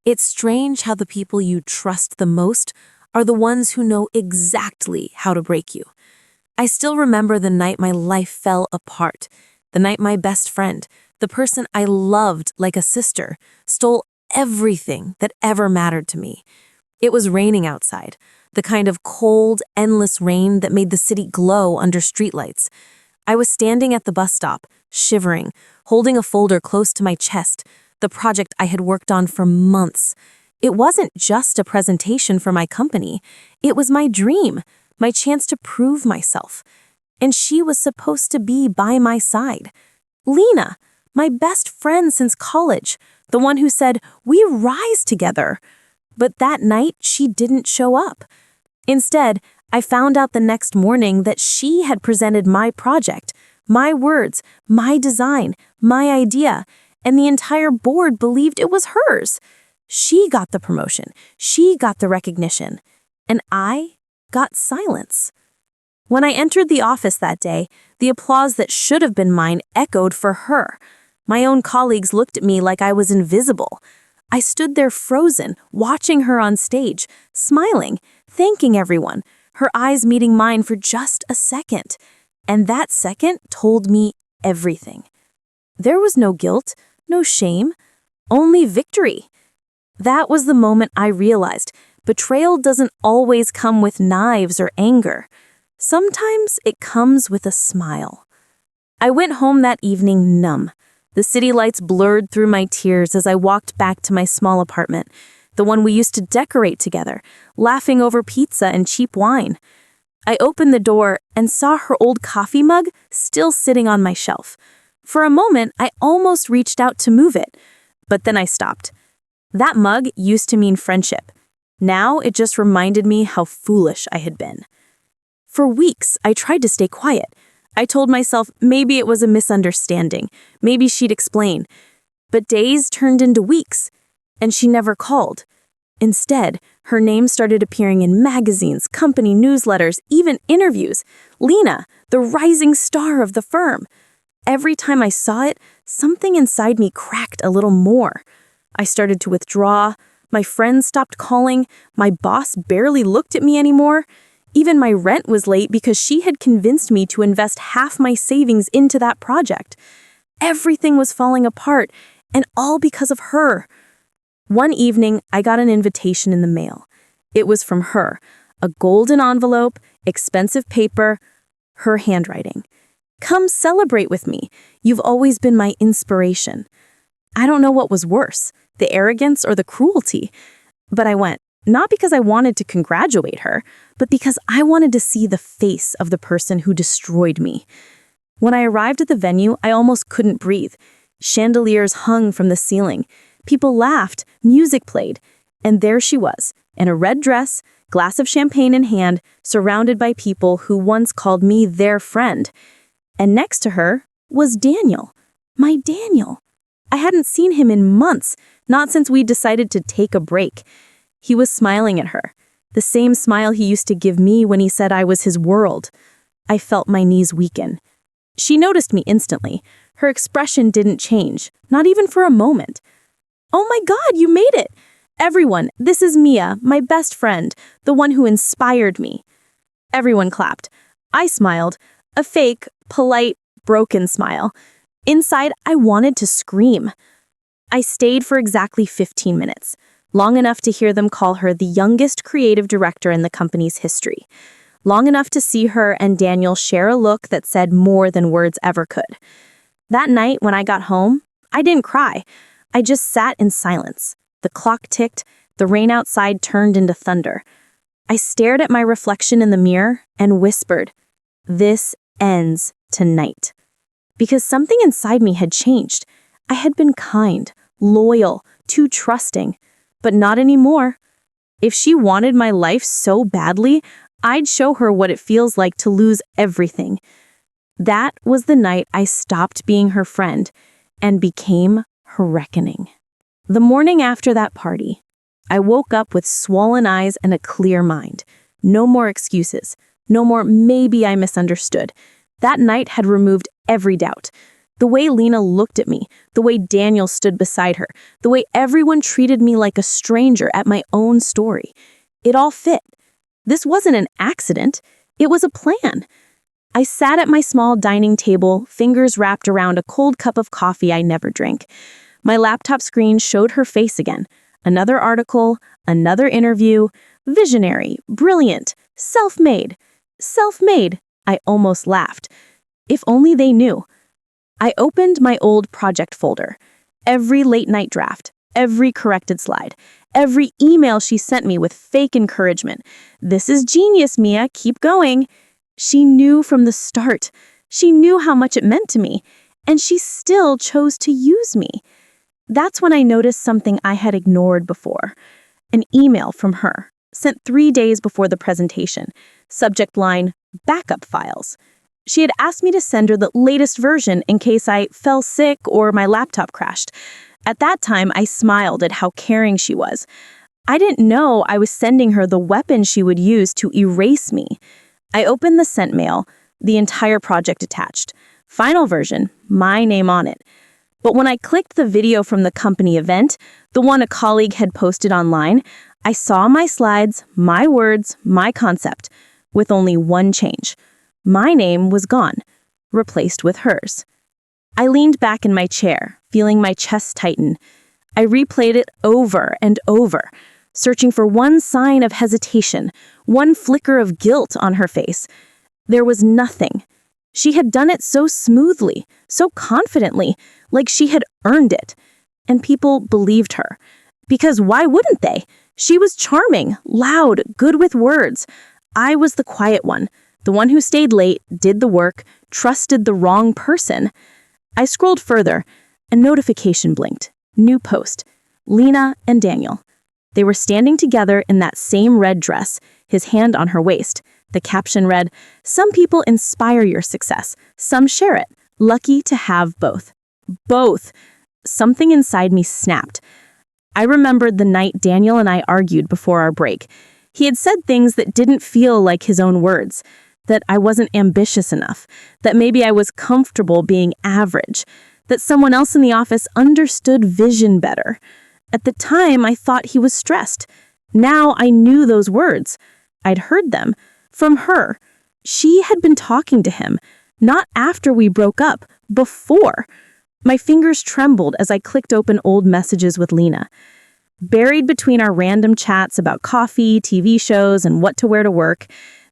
It's strange how the people you trust the most are the ones who know exactly how to break you. I still remember the night my life fell apart, the night my best friend, the person I loved like a sister, stole everything that ever mattered to me. It was raining outside, the kind of cold, endless rain that made the city glow under streetlights. I was standing at the bus stop, shivering, holding a folder close to my chest, the project I had worked on for months. It wasn't just a presentation for my company. It was my dream, my chance to prove myself. And she was supposed to be by my side. Lena, my best friend since college, the one who said, "We rise together." But that night, she didn't show up. Instead, I found out the next morning that she had presented my project, my words, my design, my idea, and the entire board believed it was hers. She got the promotion, she got the recognition, and I got silence. When I entered the office that day, the applause that should have been mine echoed for her. My own colleagues looked at me like I was invisible. I stood there frozen, watching her on stage, smiling, thanking everyone, her eyes meeting mine for just a second. And that second told me everything. There was no guilt, no shame, only victory. That was the moment I realized betrayal doesn't always come with knives or anger. Sometimes it comes with a smile. I went home that evening numb. The city lights blurred through my tears as I walked back to my small apartment, the one we used to decorate together, laughing over pizza and cheap wine. I opened the door and saw her old coffee mug still sitting on my shelf. For a moment, I almost reached out to move it, but then I stopped. That mug used to mean friendship. Now it just reminded me how foolish I had been. For weeks, I tried to stay quiet. I told myself maybe it was a misunderstanding, maybe she'd explain. But days turned into weeks, and she never called. Instead, her name started appearing in magazines, company newsletters, even interviews. Lena, the rising star of the firm. Every time I saw it, something inside me cracked a little more. I started to withdraw. My friends stopped calling. My boss barely looked at me anymore. Even my rent was late because she had convinced me to invest half my savings into that project. Everything was falling apart, and all because of her. One evening, I got an invitation in the mail. It was from her, a golden envelope, expensive paper, her handwriting. "Come celebrate with me. You've always been my inspiration." I don't know what was worse, the arrogance or the cruelty, but I went. Not because I wanted to congratulate her, but because I wanted to see the face of the person who destroyed me. When I arrived at the venue, I almost couldn't breathe. Chandeliers hung from the ceiling. People laughed, music played, and there she was, in a red dress, glass of champagne in hand, surrounded by people who once called me their friend. And next to her was Daniel, my Daniel. I hadn't seen him in months, not since we decided to take a break. He was smiling at her, the same smile he used to give me when he said I was his world. I felt my knees weaken. She noticed me instantly. Her expression didn't change, not even for a moment. "Oh my God, you made it! Everyone, this is Mia, my best friend, the one who inspired me." Everyone clapped. I smiled, a fake, polite, broken smile. Inside, I wanted to scream. I stayed for exactly 15 minutes. Long enough to hear them call her the youngest creative director in the company's history. Long enough to see her and Daniel share a look that said more than words ever could. That night, when I got home, I didn't cry. I just sat in silence. The clock ticked, the rain outside turned into thunder. I stared at my reflection in the mirror and whispered, "This ends tonight." Because something inside me had changed. I had been kind, loyal, too trusting. But not anymore. If she wanted my life so badly, I'd show her what it feels like to lose everything. That was the night I stopped being her friend and became her reckoning. The morning after that party, I woke up with swollen eyes and a clear mind. No more excuses. No more maybe I misunderstood. That night had removed every doubt. The way Lena looked at me, the way Daniel stood beside her, the way everyone treated me like a stranger at my own story. It all fit. This wasn't an accident. It was a plan. I sat at my small dining table, fingers wrapped around a cold cup of coffee I never drank. My laptop screen showed her face again. Another article, another interview. Visionary, brilliant, self-made. Self-made, I almost laughed. If only they knew. I opened my old project folder. Every late-night draft, every corrected slide, every email she sent me with fake encouragement. This is genius, Mia, keep going. She knew from the start. She knew how much it meant to me, and she still chose to use me. That's when I noticed something I had ignored before. An email from her, sent 3 days before the presentation. Subject line, backup files. She had asked me to send her the latest version in case I fell sick or my laptop crashed. At that time, I smiled at how caring she was. I didn't know I was sending her the weapon she would use to erase me. I opened the sent mail, the entire project attached. Final version, my name on it. But when I clicked the video from the company event, the one a colleague had posted online, I saw my slides, my words, my concept, with only one change. My name was gone, replaced with hers. I leaned back in my chair, feeling my chest tighten. I replayed it over and over, searching for one sign of hesitation, one flicker of guilt on her face. There was nothing. She had done it so smoothly, so confidently, like she had earned it. And people believed her. Because why wouldn't they? She was charming, loud, good with words. I was the quiet one, the one who stayed late, did the work, trusted the wrong person. I scrolled further. A notification blinked. New post. Lena and Daniel. They were standing together in that same red dress, his hand on her waist. The caption read, "Some people inspire your success. Some share it. Lucky to have both." Both. Something inside me snapped. I remembered the night Daniel and I argued before our break. He had said things that didn't feel like his own words, that I wasn't ambitious enough, that maybe I was comfortable being average, that someone else in the office understood vision better. At the time, I thought he was stressed. Now I knew those words. I'd heard them. From her. She had been talking to him, not after we broke up, before. My fingers trembled as I clicked open old messages with Lena. Buried between our random chats about coffee, TV shows, and what to wear to work,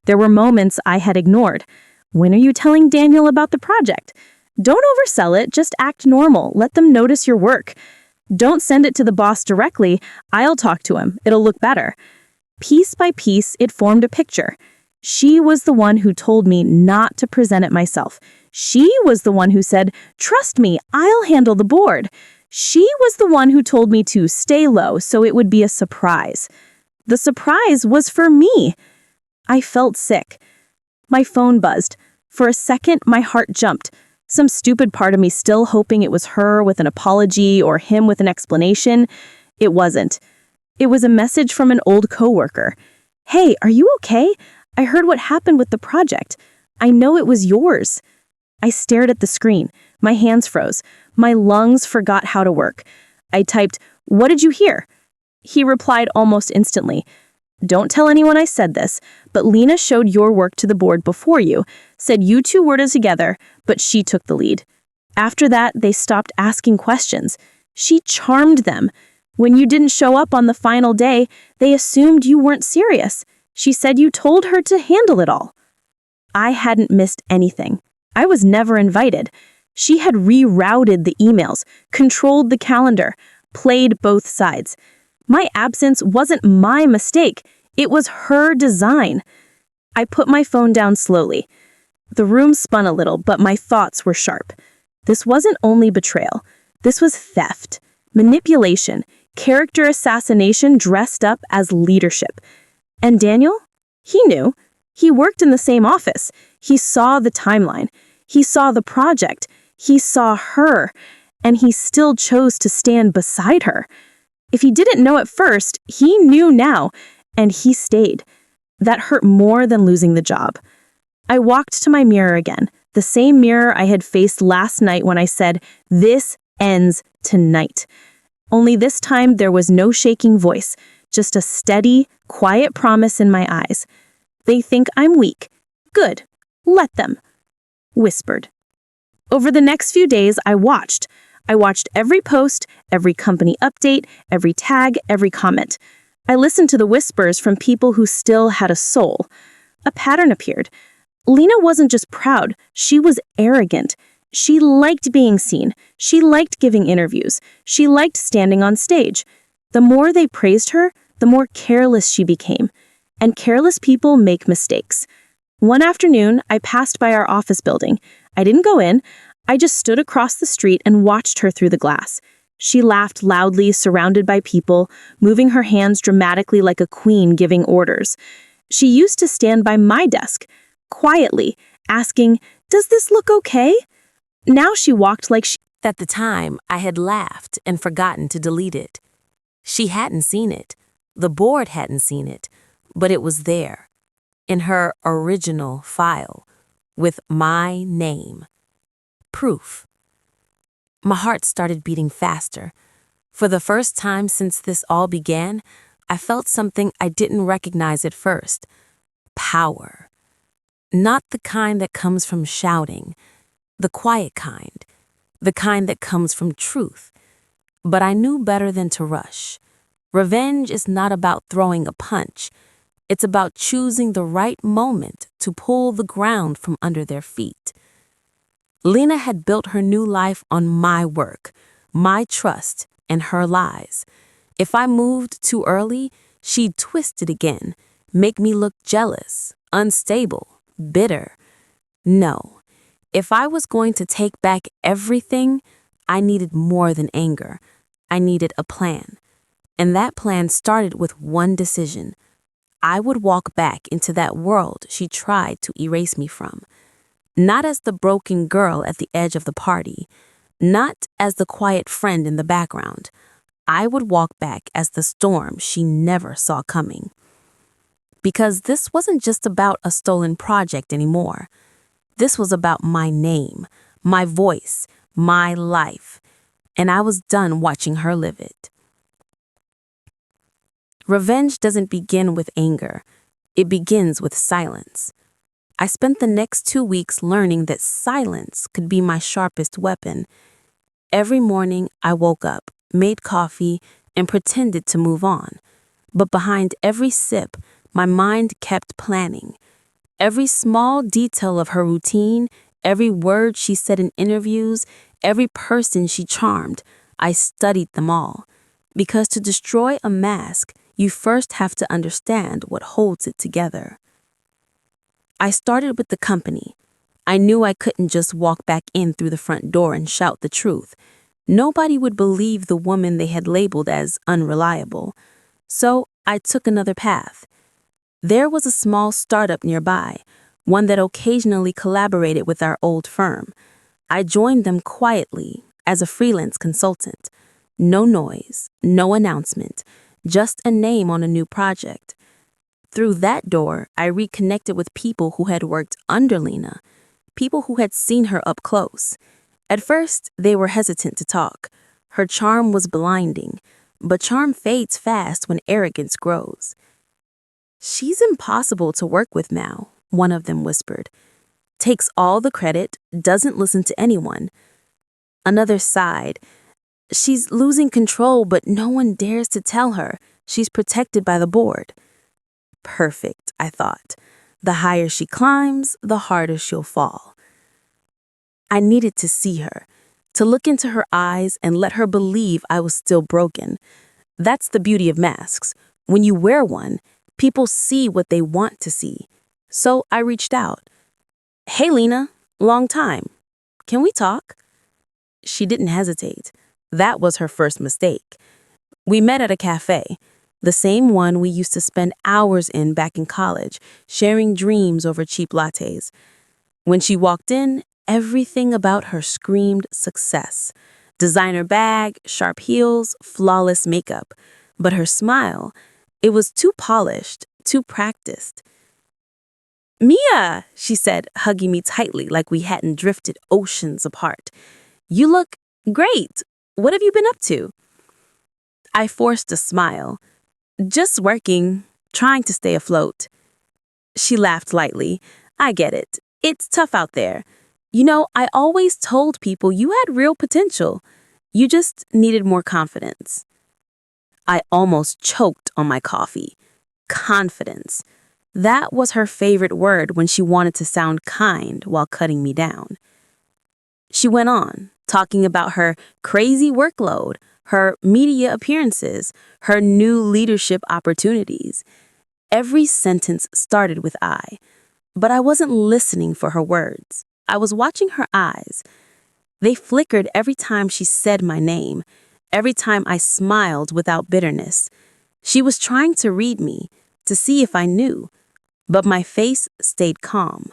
there were moments I had ignored. When are you telling Daniel about the project? Don't oversell it, just act normal. Let them notice your work. Don't send it to the boss directly. I'll talk to him. It'll look better. Piece by piece, it formed a picture. She was the one who told me not to present it myself. She was the one who said, "Trust me, I'll handle the board." She was the one who told me to stay low so it would be a surprise. The surprise was for me. I felt sick. My phone buzzed. For a second, my heart jumped. Some stupid part of me still hoping it was her with an apology or him with an explanation. It wasn't. It was a message from an old coworker. "Hey, are you okay? I heard what happened with the project. I know it was yours." I stared at the screen. My hands froze. My lungs forgot how to work. I typed, "What did you hear?" He replied almost instantly, "Don't tell anyone I said this, but Lena showed your work to the board before you, said you two were together, but she took the lead. After that, they stopped asking questions. She charmed them. When you didn't show up on the final day, they assumed you weren't serious. She said you told her to handle it all." I hadn't missed anything. I was never invited. She had rerouted the emails, controlled the calendar, played both sides. My absence wasn't my mistake. It was her design. I put my phone down slowly. The room spun a little, but my thoughts were sharp. This wasn't only betrayal. This was theft, manipulation, character assassination dressed up as leadership. And Daniel? He knew. He worked in the same office. He saw the timeline. He saw the project. He saw her. And he still chose to stand beside her. If he didn't know at first, he knew now, and he stayed. That hurt more than losing the job. I walked to my mirror again, The same mirror I had faced last night when I said, "This ends tonight." Only this time there was no shaking voice, just a steady, quiet promise in my eyes. "They think I'm weak. Good. Let them," whispered. Over the next few days, I watched. I watched every post, every company update, every tag, every comment. I listened to the whispers from people who still had a soul. A pattern appeared. Lena wasn't just proud, she was arrogant. She liked being seen. She liked giving interviews. She liked standing on stage. The more they praised her, the more careless she became. And careless people make mistakes. One afternoon, I passed by our office building. I didn't go in. I just stood across the street and watched her through the glass. She laughed loudly, surrounded by people, moving her hands dramatically like a queen giving orders. She used to stand by my desk, quietly, asking, "Does this look okay?" Now she walked like she... At the time, I had laughed and forgotten to delete it. She hadn't seen it. The board hadn't seen it. But it was there, in her original file, with my name. Proof. My heart started beating faster. For the first time since this all began, I felt something I didn't recognize at first. Power. Not the kind that comes from shouting, the quiet kind, the kind that comes from truth. But I knew better than to rush. Revenge is not about throwing a punch. It's about choosing the right moment to pull the ground from under their feet. Lena had built her new life on my work, my trust, and her lies. If I moved too early, she'd twist it again, make me look jealous, unstable, bitter. No, if I was going to take back everything, I needed more than anger. I needed a plan. And that plan started with one decision. I would walk back into that world she tried to erase me from. Not as the broken girl at the edge of the party, not as the quiet friend in the background. I would walk back as the storm she never saw coming. Because this wasn't just about a stolen project anymore. This was about my name, my voice, my life. And I was done watching her live it. Revenge doesn't begin with anger. It begins with silence. I spent the next 2 weeks learning that silence could be my sharpest weapon. Every morning, I woke up, made coffee, and pretended to move on. But behind every sip, my mind kept planning. Every small detail of her routine, every word she said in interviews, every person she charmed, I studied them all. Because to destroy a mask, you first have to understand what holds it together. I started with the company. I knew I couldn't just walk back in through the front door and shout the truth. Nobody would believe the woman they had labeled as unreliable. So I took another path. There was a small startup nearby, one that occasionally collaborated with our old firm. I joined them quietly as a freelance consultant. No noise, no announcement, just a name on a new project. Through that door, I reconnected with people who had worked under Lena, people who had seen her up close. At first, they were hesitant to talk. Her charm was blinding, but charm fades fast when arrogance grows. "She's impossible to work with now," one of them whispered. "Takes all the credit, doesn't listen to anyone." Another sighed. "She's losing control, but no one dares to tell her. She's protected by the board." Perfect, I thought. The higher she climbs, the harder she'll fall. I needed to see her, to look into her eyes and let her believe I was still broken. That's the beauty of masks. When you wear one, people see what they want to see. So I reached out. "Hey, Lena, long time. Can we talk?" She didn't hesitate. That was her first mistake. We met at a cafe, the same one we used to spend hours in back in college, sharing dreams over cheap lattes. When she walked in, everything about her screamed success. Designer bag, sharp heels, flawless makeup. But her smile, it was too polished, too practiced. Mia, she said, hugging me tightly like we hadn't drifted oceans apart. You look great. What have you been up to? I forced a smile. Just working, trying to stay afloat. She laughed lightly. I get it. It's tough out there. You know, I always told people you had real potential. You just needed more confidence. I almost choked on my coffee. Confidence. That was her favorite word when she wanted to sound kind while cutting me down. She went on, talking about her crazy workload, her media appearances, her new leadership opportunities. Every sentence started with I, but I wasn't listening for her words. I was watching her eyes. They flickered every time she said my name, every time I smiled without bitterness. She was trying to read me, to see if I knew, but my face stayed calm.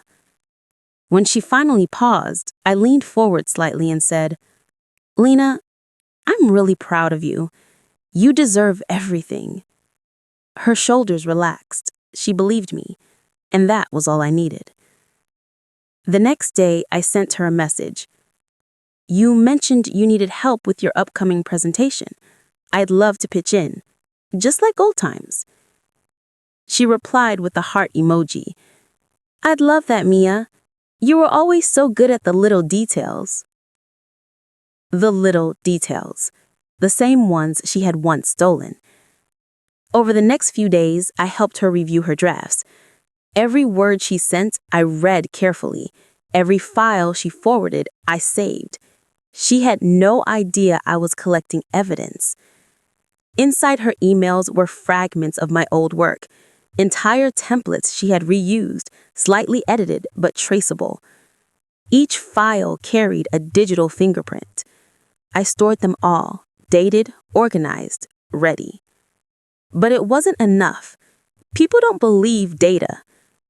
When she finally paused, I leaned forward slightly and said, Lena, I'm really proud of you. You deserve everything. Her shoulders relaxed. She believed me, and that was all I needed. The next day, I sent her a message. You mentioned you needed help with your upcoming presentation. I'd love to pitch in, just like old times. She replied with a heart emoji. I'd love that, Mia. You were always so good at the little details. The little details, the same ones she had once stolen. Over the next few days, I helped her review her drafts. Every word she sent, I read carefully. Every file she forwarded, I saved. She had no idea I was collecting evidence. Inside her emails were fragments of my old work, entire templates she had reused, slightly edited but traceable. Each file carried a digital fingerprint. I stored them all, dated, organized, ready. But it wasn't enough. People don't believe data.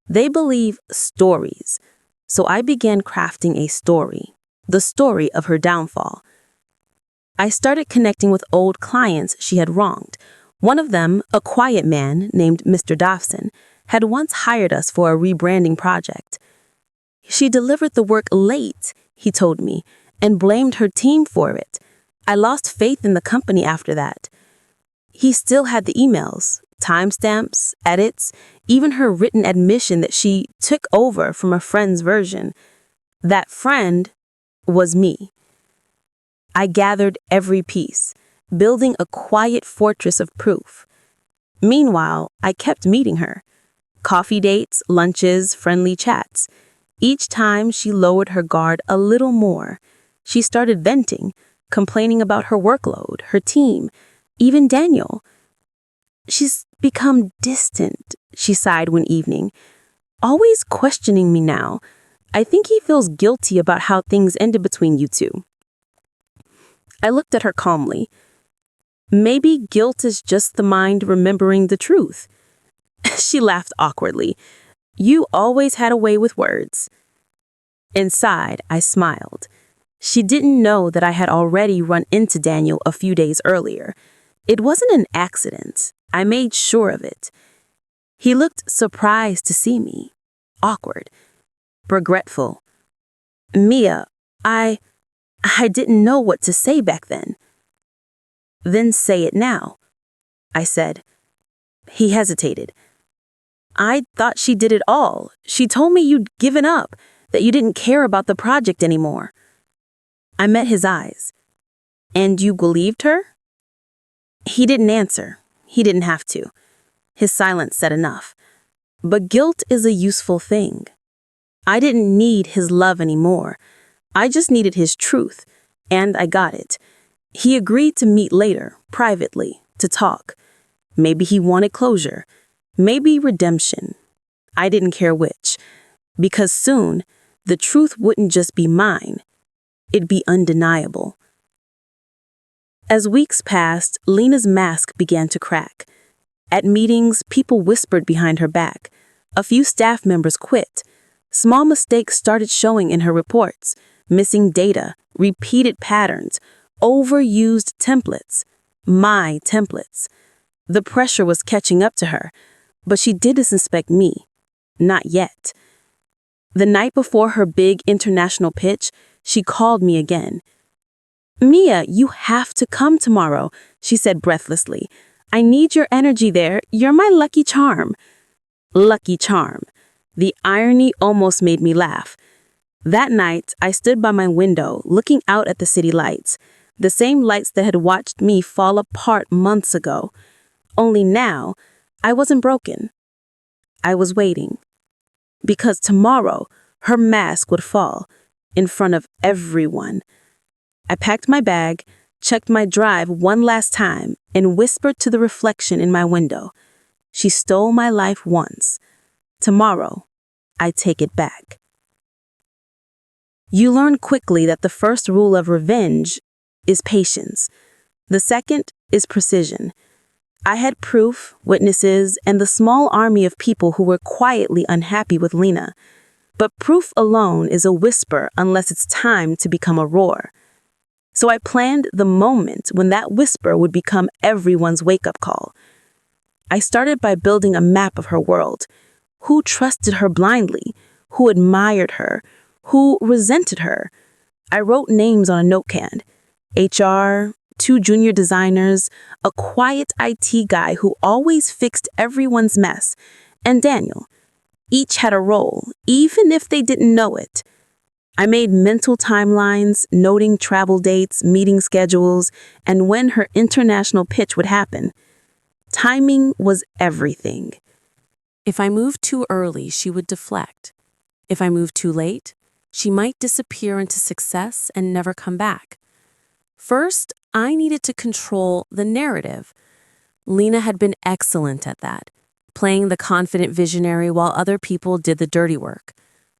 They believe stories. So I began crafting a story, the story of her downfall. I started connecting with old clients she had wronged. One of them, a quiet man named Mr. Dawson, had once hired us for a rebranding project. She delivered the work late, he told me, and blamed her team for it. I lost faith in the company after that. He still had the emails, timestamps, edits, even her written admission that she took over from a friend's version. That friend was me. I gathered every piece, building a quiet fortress of proof. Meanwhile, I kept meeting her. Coffee dates, lunches, friendly chats. Each time she lowered her guard a little more. She started venting, complaining about her workload, her team, even Daniel. She's become distant, she sighed one evening. Always questioning me now. I think he feels guilty about how things ended between you two. I looked at her calmly. Maybe guilt is just the mind remembering the truth. She laughed awkwardly. You always had a way with words. Inside, I smiled. She didn't know that I had already run into Daniel a few days earlier. It wasn't an accident. I made sure of it. He looked surprised to see me. Awkward. Regretful. Mia, I didn't know what to say back then. Then say it now, I said. He hesitated. I thought she did it all. She told me you'd given up, that you didn't care about the project anymore. I met his eyes. And you believed her? He didn't answer. He didn't have to. His silence said enough. But guilt is a useful thing. I didn't need his love anymore. I just needed his truth, and I got it. He agreed to meet later, privately, to talk. Maybe he wanted closure. Maybe redemption. I didn't care which. Because soon, the truth wouldn't just be mine. It'd be undeniable. As weeks passed, Lena's mask began to crack. At meetings, people whispered behind her back. A few staff members quit. Small mistakes started showing in her reports. Missing data, repeated patterns, overused templates. My templates. The pressure was catching up to her, but she didn't suspect me. Not yet. The night before her big international pitch, she called me again. "Mia, you have to come tomorrow," she said breathlessly. "I need your energy there. You're my lucky charm." Lucky charm. The irony almost made me laugh. That night, I stood by my window, looking out at the city lights, the same lights that had watched me fall apart months ago. Only now, I wasn't broken. I was waiting. Because tomorrow, her mask would fall in front of everyone. I packed my bag, checked my drive one last time, and whispered to the reflection in my window. She stole my life once. Tomorrow, I take it back. You learn quickly that the first rule of revenge is patience. The second is precision. I had proof, witnesses, and the small army of people who were quietly unhappy with Lena. But proof alone is a whisper unless it's time to become a roar. So I planned the moment when that whisper would become everyone's wake-up call. I started by building a map of her world. Who trusted her blindly? Who admired her? Who resented her? I wrote names on a note can. HR, 2 junior designers, a quiet IT guy who always fixed everyone's mess, and Daniel. Each had a role, even if they didn't know it. I made mental timelines, noting travel dates, meeting schedules, and when her international pitch would happen. Timing was everything. If I moved too early, she would deflect. If I moved too late, she might disappear into success and never come back. First, I needed to control the narrative. Lena had been excellent at that, playing the confident visionary while other people did the dirty work.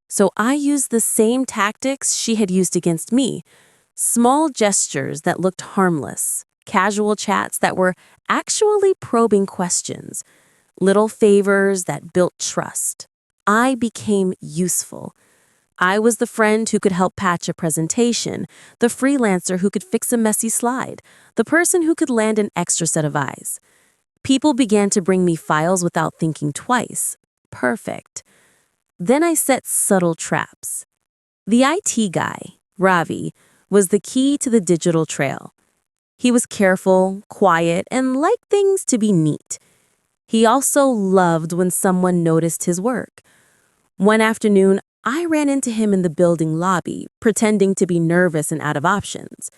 So I used the same tactics she had used against me. Small gestures that looked harmless, casual chats that were actually probing questions, little favors that built trust. I became useful. I was the friend who could help patch a presentation, the freelancer who could fix a messy slide, the person who could land an extra set of eyes. People began to bring me files without thinking twice. Perfect. Then I set subtle traps. The IT guy, Ravi, was the key to the digital trail. He was careful, quiet, and liked things to be neat. He also loved when someone noticed his work. One afternoon, I ran into him in the building lobby, pretending to be nervous and out of options.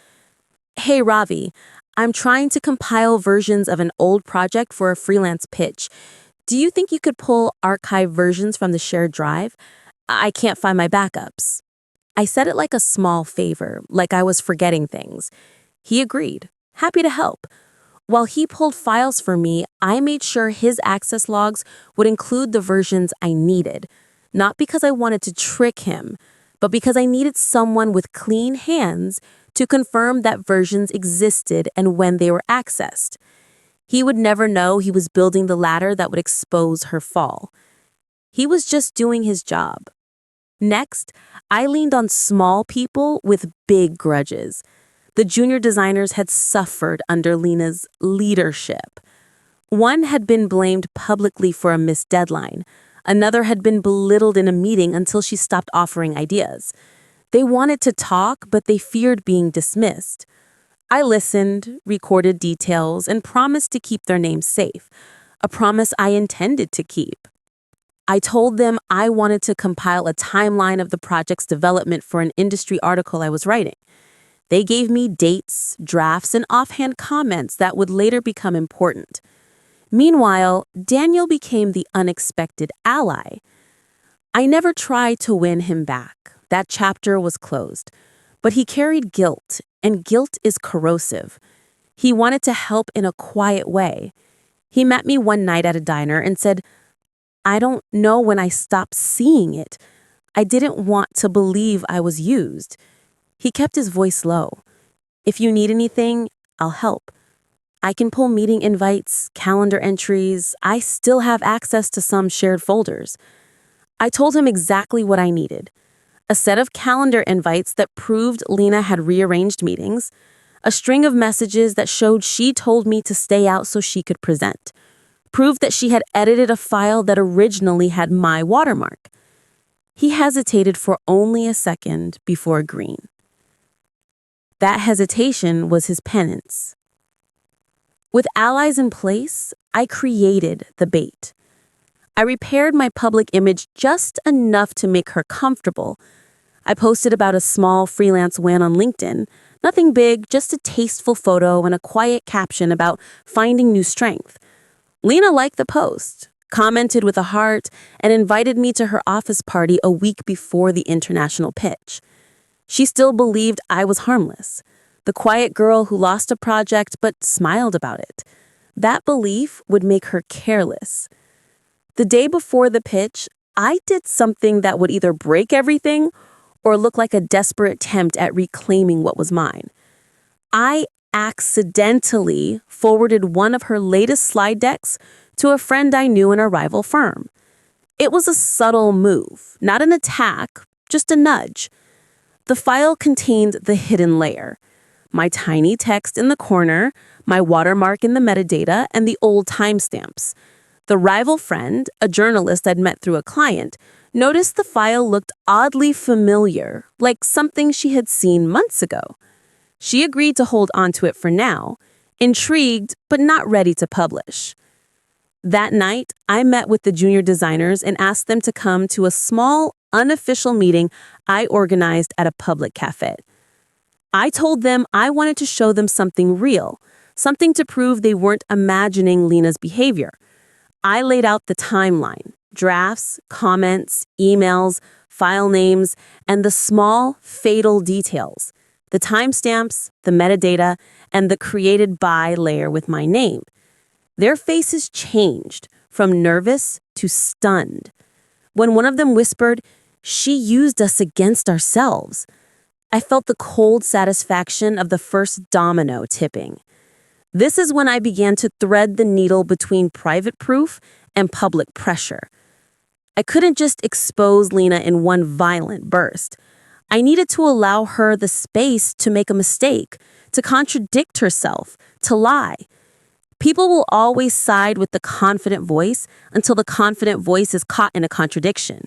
"Hey, Ravi, I'm trying to compile versions of an old project for a freelance pitch. Do you think you could pull archive versions from the shared drive? I can't find my backups." I said it like a small favor, like I was forgetting things. He agreed, happy to help. While he pulled files for me, I made sure his access logs would include the versions I needed. Not because I wanted to trick him, but because I needed someone with clean hands to confirm that versions existed and when they were accessed. He would never know he was building the ladder that would expose her fall. He was just doing his job. Next, I leaned on small people with big grudges. The junior designers had suffered under Lena's leadership. One had been blamed publicly for a missed deadline. Another had been belittled in a meeting until she stopped offering ideas. They wanted to talk, but they feared being dismissed. I listened, recorded details, and promised to keep their names safe, a promise I intended to keep. I told them I wanted to compile a timeline of the project's development for an industry article I was writing. They gave me dates, drafts, and offhand comments that would later become important. Meanwhile, Daniel became the unexpected ally. I never tried to win him back. That chapter was closed. But he carried guilt, and guilt is corrosive. He wanted to help in a quiet way. He met me one night at a diner and said, "I don't know when I stopped seeing it. I didn't want to believe I was used." He kept his voice low. "If you need anything, I'll help. I can pull meeting invites, calendar entries. I still have access to some shared folders." I told him exactly what I needed. A set of calendar invites that proved Lena had rearranged meetings, a string of messages that showed she told me to stay out so she could present, proof that she had edited a file that originally had my watermark. He hesitated for only a second before agreeing. That hesitation was his penance. With allies in place, I created the bait. I repaired my public image just enough to make her comfortable. I posted about a small freelance win on LinkedIn. Nothing big, just a tasteful photo and a quiet caption about finding new strength. Lena liked the post, commented with a heart, and invited me to her office party a week before the international pitch. She still believed I was harmless, the quiet girl who lost a project but smiled about it. That belief would make her careless. The day before the pitch, I did something that would either break everything or look like a desperate attempt at reclaiming what was mine. I accidentally forwarded one of her latest slide decks to a friend I knew in a rival firm. It was a subtle move, not an attack, just a nudge. The file contained the hidden layer: my tiny text in the corner, my watermark in the metadata, and the old timestamps. The rival friend, a journalist I'd met through a client, noticed the file looked oddly familiar, like something she had seen months ago. She agreed to hold onto it for now, intrigued but not ready to publish. That night, I met with the junior designers and asked them to come to a small, unofficial meeting I organized at a public cafe. I told them I wanted to show them something real, something to prove they weren't imagining Lena's behavior. I laid out the timeline: drafts, comments, emails, file names, and the small, fatal details: the timestamps, the metadata, and the created by layer with my name. Their faces changed from nervous to stunned. When one of them whispered, "She used us against ourselves," I felt the cold satisfaction of the first domino tipping. This is when I began to thread the needle between private proof and public pressure. I couldn't just expose Lena in one violent burst. I needed to allow her the space to make a mistake, to contradict herself, to lie. People will always side with the confident voice until the confident voice is caught in a contradiction.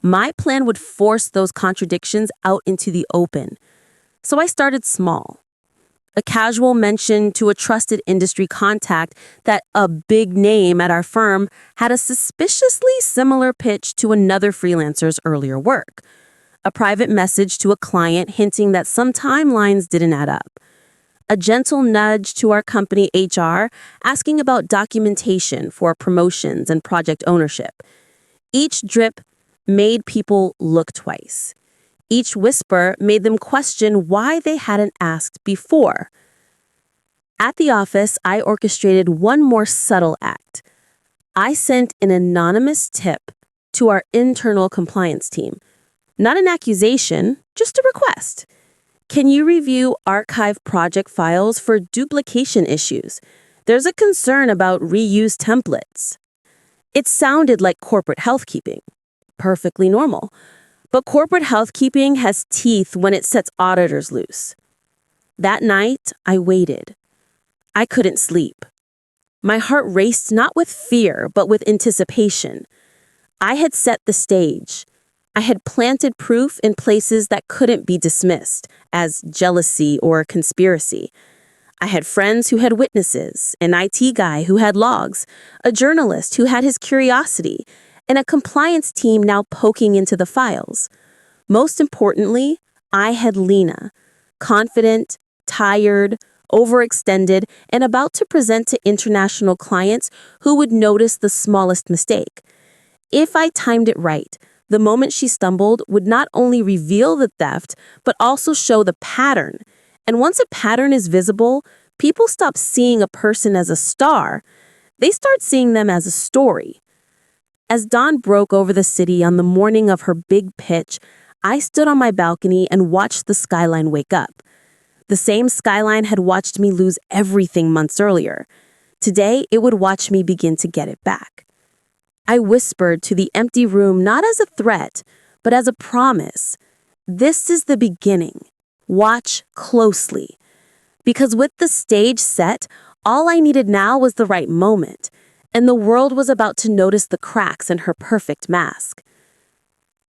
My plan would force those contradictions out into the open. So I started small. A casual mention to a trusted industry contact that a big name at our firm had a suspiciously similar pitch to another freelancer's earlier work. A private message to a client hinting that some timelines didn't add up. A gentle nudge to our company HR asking about documentation for promotions and project ownership. Each drip made people look twice. Each whisper made them question why they hadn't asked before. At the office, I orchestrated one more subtle act. I sent an anonymous tip to our internal compliance team. Not an accusation, just a request. Can you review archive project files for duplication issues? There's a concern about reused templates. It sounded like corporate housekeeping. Perfectly normal. But corporate housekeeping has teeth when it sets auditors loose. That night, I waited. I couldn't sleep. My heart raced not with fear, but with anticipation. I had set the stage. I had planted proof in places that couldn't be dismissed as jealousy or conspiracy. I had friends who had witnesses, an IT guy who had logs, a journalist who had his curiosity, and a compliance team now poking into the files. Most importantly, I had Lena, confident, tired, overextended, and about to present to international clients who would notice the smallest mistake. If I timed it right, the moment she stumbled would not only reveal the theft, but also show the pattern. And once a pattern is visible, people stop seeing a person as a star. They start seeing them as a story. As dawn broke over the city on the morning of her big pitch, I stood on my balcony and watched the skyline wake up. The same skyline had watched me lose everything months earlier. Today, it would watch me begin to get it back. I whispered to the empty room not as a threat, but as a promise. This is the beginning. Watch closely. Because with the stage set, all I needed now was the right moment. and the world was about to notice the cracks in her perfect mask.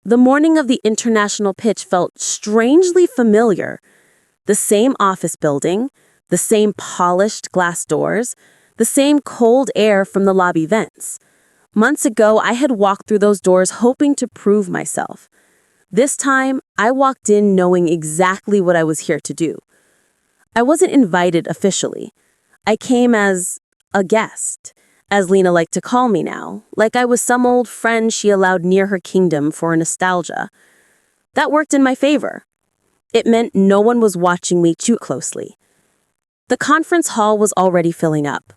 The morning of the international pitch felt strangely familiar. The same office building, the same polished glass doors, the same cold air from the lobby vents. Months ago, I had walked through those doors hoping to prove myself. This time, I walked in knowing exactly what I was here to do. I wasn't invited officially. I came as a guest, as Lena liked to call me now, like I was some old friend she allowed near her kingdom for nostalgia. That worked in my favor. It meant no one was watching me too closely. The conference hall was already filling up.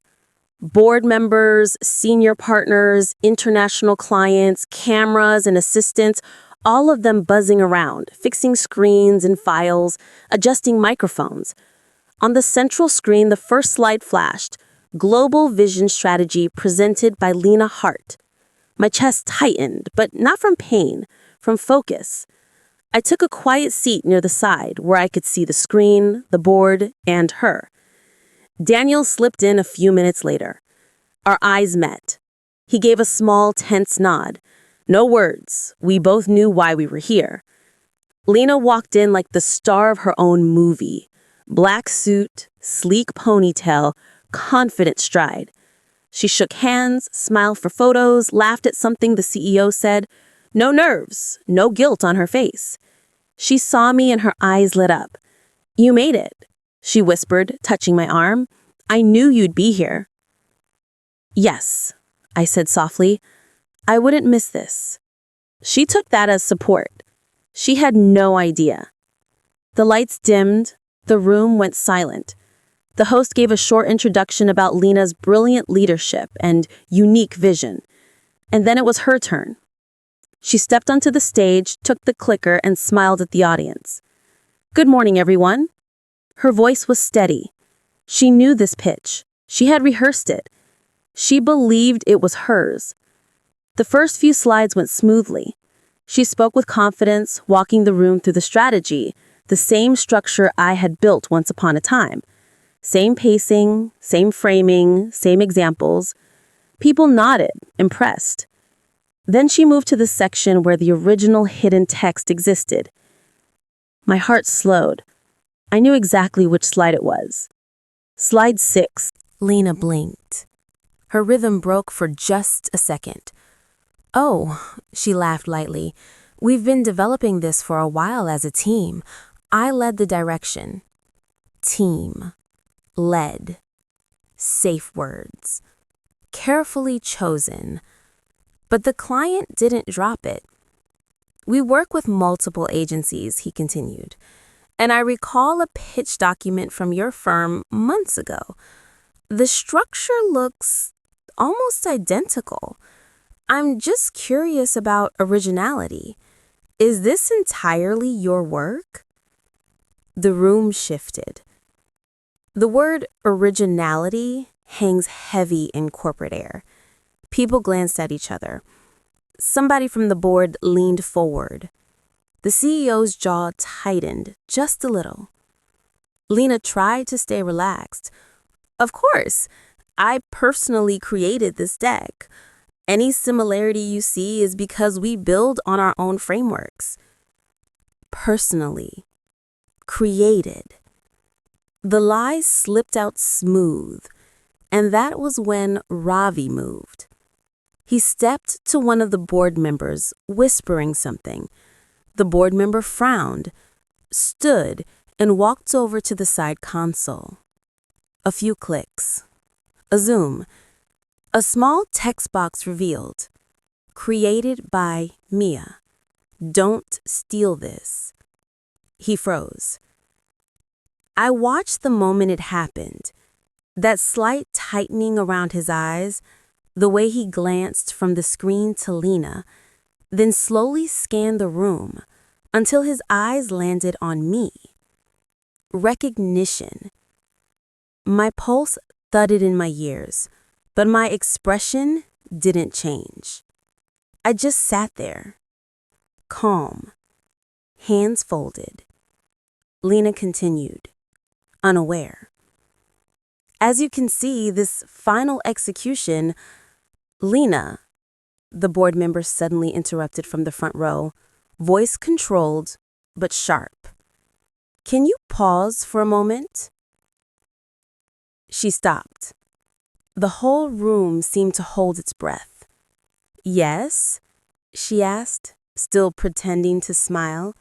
Board members, senior partners, international clients, cameras and assistants, all of them buzzing around, fixing screens and files, adjusting microphones. On the central screen, the first slide flashed, Global Vision Strategy presented by Lena Hart. My chest tightened, but not from pain, from focus. I took a quiet seat near the side where I could see the screen, the board, and her. Daniel slipped in a few minutes later. Our eyes met. He gave a small, tense nod. No words. We both knew why we were here. Lena walked in like the star of her own movie. Black suit, sleek ponytail, confident stride. She shook hands, smiled for photos, laughed at something the CEO said. No nerves, no guilt on her face. She saw me and her eyes lit up. "You made it," she whispered, touching my arm. "I knew you'd be here." "Yes," I said softly. "I wouldn't miss this." She took that as support. She had no idea. The lights dimmed. The room went silent. The host gave a short introduction about Lena's brilliant leadership and unique vision. And then it was her turn. She stepped onto the stage, took the clicker, and smiled at the audience. "Good morning, everyone." Her voice was steady. She knew this pitch. She had rehearsed it. She believed it was hers. The first few slides went smoothly. She spoke with confidence, walking the room through the strategy, the same structure I had built once upon a time. Same pacing, same framing, same examples. People nodded, impressed. Then she moved to the section where the original hidden text existed. My heart slowed. I knew exactly which slide it was. Slide 6. Lena blinked. Her rhythm broke for just a second. "Oh," she laughed lightly. "We've been developing this for a while as a team. I led the direction." Team. Led. Safe words. Carefully chosen. But the client didn't drop it. "We work with multiple agencies," he continued, "and I recall a pitch document from your firm months ago. The structure looks almost identical. I'm just curious about originality. Is this entirely your work?" The room shifted. The word originality hangs heavy in corporate air. People glanced at each other. Somebody from the board leaned forward. The CEO's jaw tightened just a little. Lena tried to stay relaxed. "Of course, I personally created this deck. Any similarity you see is because we build on our own frameworks." Personally. Created. The lies slipped out smooth, and that was when Ravi moved. He stepped to one of the board members, whispering something. The board member frowned, stood, and walked over to the side console. A few clicks. A zoom. A small text box revealed. "Created by Mia. Don't steal this." He froze. I watched the moment it happened. That slight tightening around his eyes, the way he glanced from the screen to Lena, then slowly scanned the room until his eyes landed on me. Recognition. My pulse thudded in my ears, but my expression didn't change. I just sat there, calm, hands folded. Lena continued, unaware. "As you can see, this final execution, Lena, the board member suddenly interrupted from the front row, voice controlled but sharp. Can you pause for a moment? She stopped. The whole room seemed to hold its breath. Yes? She asked, still pretending to smile.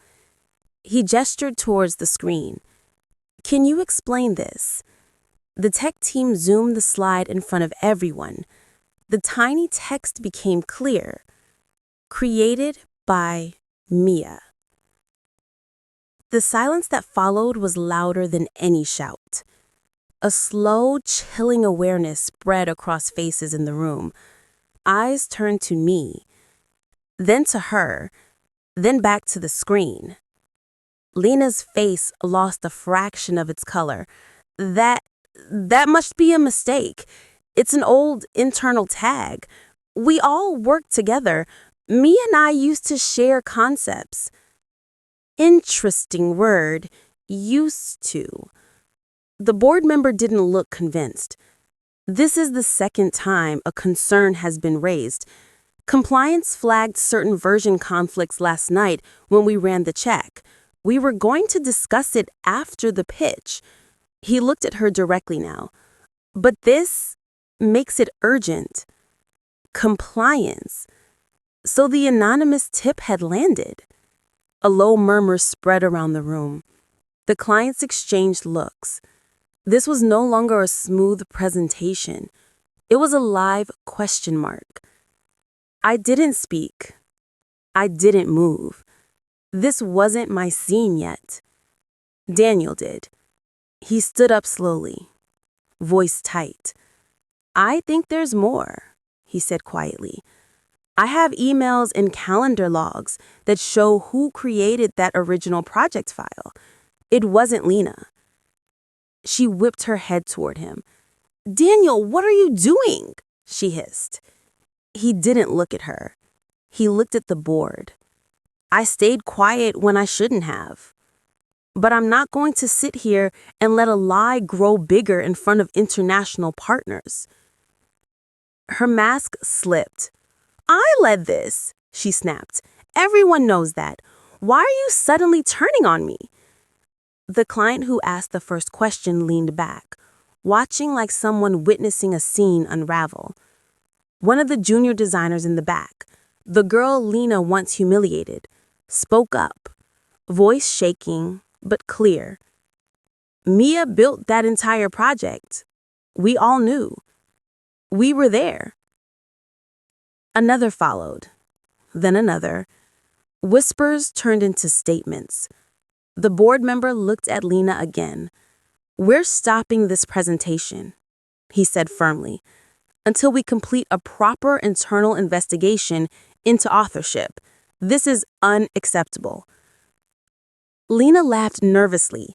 He gestured towards the screen. Can you explain this? The tech team zoomed the slide in front of everyone. The tiny text became clear. Created by Mia. The silence that followed was louder than any shout. A slow, chilling awareness spread across faces in the room. Eyes turned to me, then to her, then back to the screen. Lena's face lost a fraction of its color. That must be a mistake. It's an old internal tag. We all work together. Mia and I used to share concepts. Interesting word, used to. The board member didn't look convinced. This is the second time a concern has been raised. Compliance flagged certain version conflicts last night when we ran the check. We were going to discuss it after the pitch. He looked at her directly now. But this makes it urgent. Compliance. So the anonymous tip had landed. A low murmur spread around the room. The clients exchanged looks. This was no longer a smooth presentation. It was a live question mark. I didn't speak. I didn't move. This wasn't my scene yet. Daniel did. He stood up slowly, voice tight. I think there's more, he said quietly. I have emails and calendar logs that show who created that original project file. It wasn't Lena. She whipped her head toward him. Daniel, what are you doing? She hissed. He didn't look at her. He looked at the board. I stayed quiet when I shouldn't have. But I'm not going to sit here and let a lie grow bigger in front of international partners. Her mask slipped. I led this, she snapped. Everyone knows that. Why are you suddenly turning on me? The client who asked the first question leaned back, watching like someone witnessing a scene unravel. One of the junior designers in the back, the girl Lena once humiliated, spoke up, voice shaking but clear. Mia built that entire project. We all knew. We were there. Another followed, then another. Whispers turned into statements. The board member looked at Lena again. We're stopping this presentation, he said firmly, until we complete a proper internal investigation into authorship. This is unacceptable. Lena laughed nervously.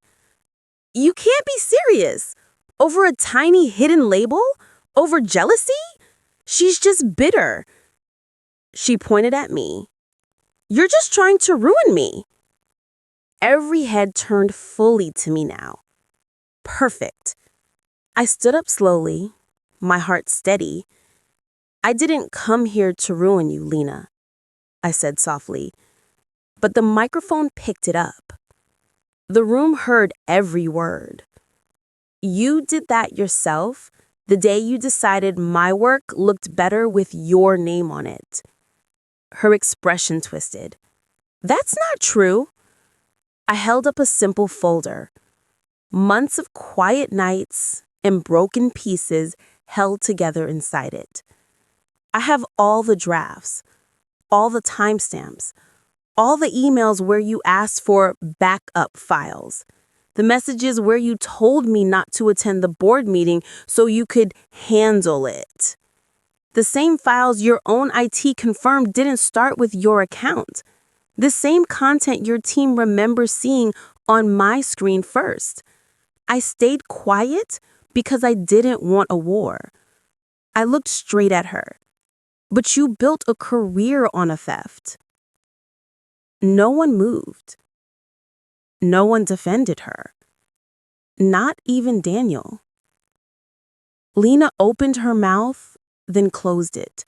You can't be serious. Over a tiny hidden label? Over jealousy? She's just bitter. She pointed at me. You're just trying to ruin me. Every head turned fully to me now. Perfect. I stood up slowly, my heart steady. I didn't come here to ruin you, Lena, I said softly. But the microphone picked it up. The room heard every word. You did that yourself the day you decided my work looked better with your name on it. Her expression twisted. That's not true. I held up a simple folder. Months of quiet nights and broken pieces held together inside it. I have all the drafts, all the timestamps, all the emails where you asked for backup files, the messages where you told me not to attend the board meeting so you could handle it. The same files your own IT confirmed didn't start with your account. The same content your team remembers seeing on my screen first. I stayed quiet because I didn't want a war. I looked straight at her. But you built a career on a theft. No one moved. No one defended her. Not even Daniel. Lena opened her mouth, then closed it.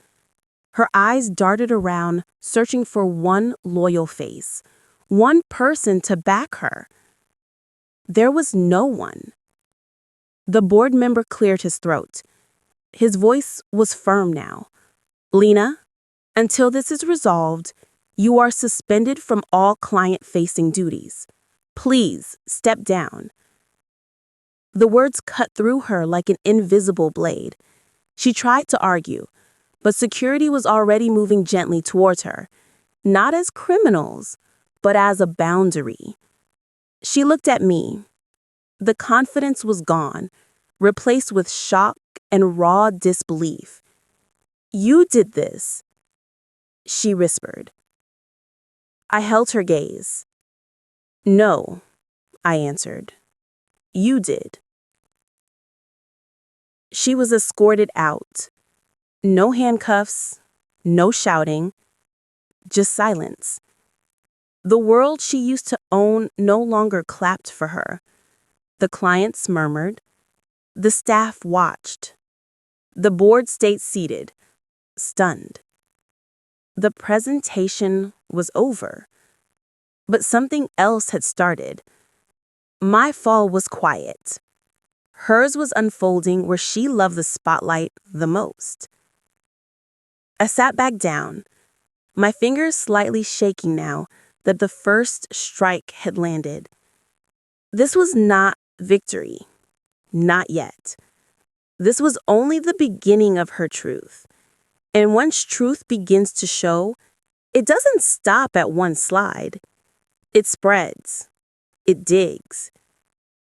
Her eyes darted around, searching for one loyal face, one person to back her. There was no one. The board member cleared his throat. His voice was firm now. Lena, until this is resolved, you are suspended from all client-facing duties. Please step down. The words cut through her like an invisible blade. She tried to argue, but security was already moving gently towards her, not as criminals, but as a boundary. She looked at me. The confidence was gone, replaced with shock and raw disbelief. You did this, she whispered. I held her gaze. No, I answered. You did. She was escorted out. No handcuffs, no shouting, just silence. The world she used to own no longer clapped for her. The clients murmured. The staff watched. The board stayed seated, stunned. The presentation was over. But something else had started. My fall was quiet. Hers was unfolding where she loved the spotlight the most. I sat back down, my fingers slightly shaking now that the first strike had landed. This was not victory. Not yet. This was only the beginning of her truth. And once truth begins to show, it doesn't stop at one slide. It spreads. It digs.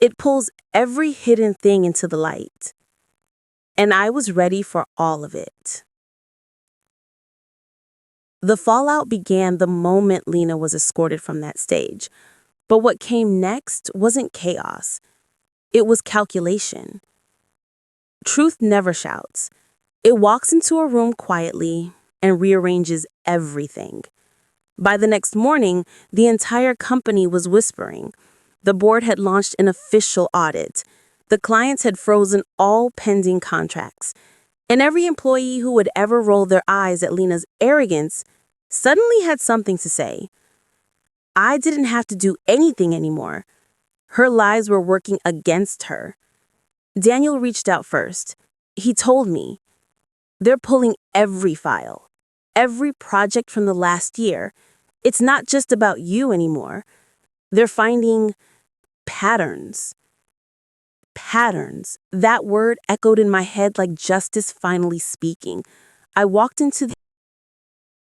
It pulls every hidden thing into the light. And I was ready for all of it. The fallout began the moment Lena was escorted from that stage. But what came next wasn't chaos. It was calculation. Truth never shouts. It walks into a room quietly and rearranges everything. By the next morning, the entire company was whispering. The board had launched an official audit. The clients had frozen all pending contracts. And every employee who would ever roll their eyes at Lena's arrogance suddenly had something to say. I didn't have to do anything anymore. Her lies were working against her. Daniel reached out first. He told me, they're pulling every file, every project from the last year. It's not just about you anymore. They're finding patterns. Patterns. That word echoed in my head like justice finally speaking. I walked into the